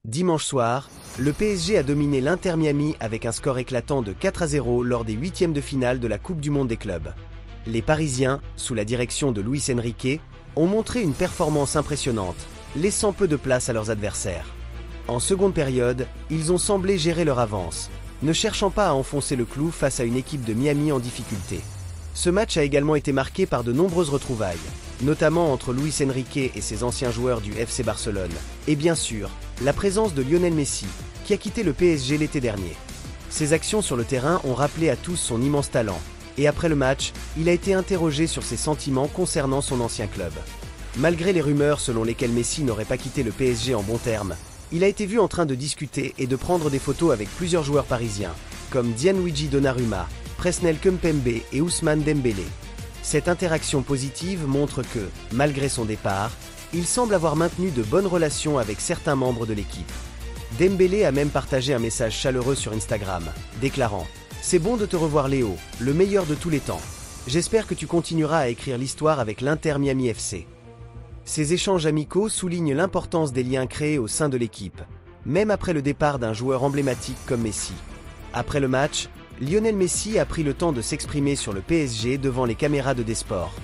Dimanche soir, le PSG a dominé l'Inter Miami avec un score éclatant de 4-0 lors des huitièmes de finale de la Coupe du Monde des clubs. Les Parisiens, sous la direction de Luis Enrique, ont montré une performance impressionnante, laissant peu de place à leurs adversaires. En seconde période, ils ont semblé gérer leur avance, ne cherchant pas à enfoncer le clou face à une équipe de Miami en difficulté. Ce match a également été marqué par de nombreuses retrouvailles, notamment entre Luis Enrique et ses anciens joueurs du FC Barcelone, et bien sûr, la présence de Lionel Messi, qui a quitté le PSG l'été dernier. Ses actions sur le terrain ont rappelé à tous son immense talent, et après le match, il a été interrogé sur ses sentiments concernant son ancien club. Malgré les rumeurs selon lesquelles Messi n'aurait pas quitté le PSG en bons termes, il a été vu en train de discuter et de prendre des photos avec plusieurs joueurs parisiens, comme Gianluigi Donnarumma, Presnel Kimpembe et Ousmane Dembélé. Cette interaction positive montre que, malgré son départ, il semble avoir maintenu de bonnes relations avec certains membres de l'équipe. Dembélé a même partagé un message chaleureux sur Instagram, déclarant « C'est bon de te revoir Léo, le meilleur de tous les temps. J'espère que tu continueras à écrire l'histoire avec l'Inter Miami FC ». Ces échanges amicaux soulignent l'importance des liens créés au sein de l'équipe, même après le départ d'un joueur emblématique comme Messi. Après le match, Lionel Messi a pris le temps de s'exprimer sur le PSG devant les caméras de Desports.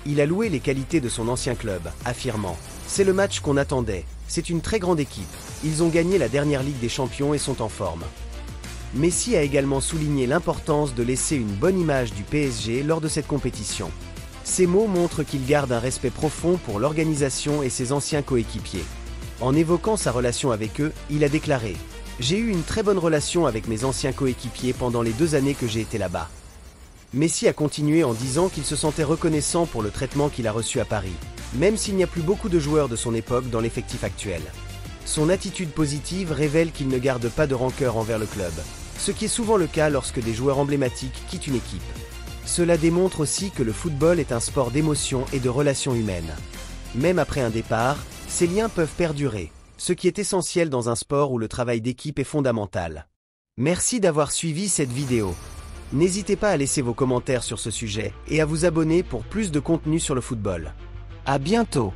Il a loué les qualités de son ancien club, affirmant « C'est le match qu'on attendait, c'est une très grande équipe, ils ont gagné la dernière Ligue des Champions et sont en forme ». Messi a également souligné l'importance de laisser une bonne image du PSG lors de cette compétition. Ces mots montrent qu'il garde un respect profond pour l'organisation et ses anciens coéquipiers. En évoquant sa relation avec eux, il a déclaré « J'ai eu une très bonne relation avec mes anciens coéquipiers pendant les 2 années que j'ai été là-bas ». Messi a continué en disant qu'il se sentait reconnaissant pour le traitement qu'il a reçu à Paris, même s'il n'y a plus beaucoup de joueurs de son époque dans l'effectif actuel. Son attitude positive révèle qu'il ne garde pas de rancœur envers le club, ce qui est souvent le cas lorsque des joueurs emblématiques quittent une équipe. Cela démontre aussi que le football est un sport d'émotion et de relations humaines. Même après un départ, ces liens peuvent perdurer, ce qui est essentiel dans un sport où le travail d'équipe est fondamental. Merci d'avoir suivi cette vidéo. N'hésitez pas à laisser vos commentaires sur ce sujet et à vous abonner pour plus de contenu sur le football. À bientôt!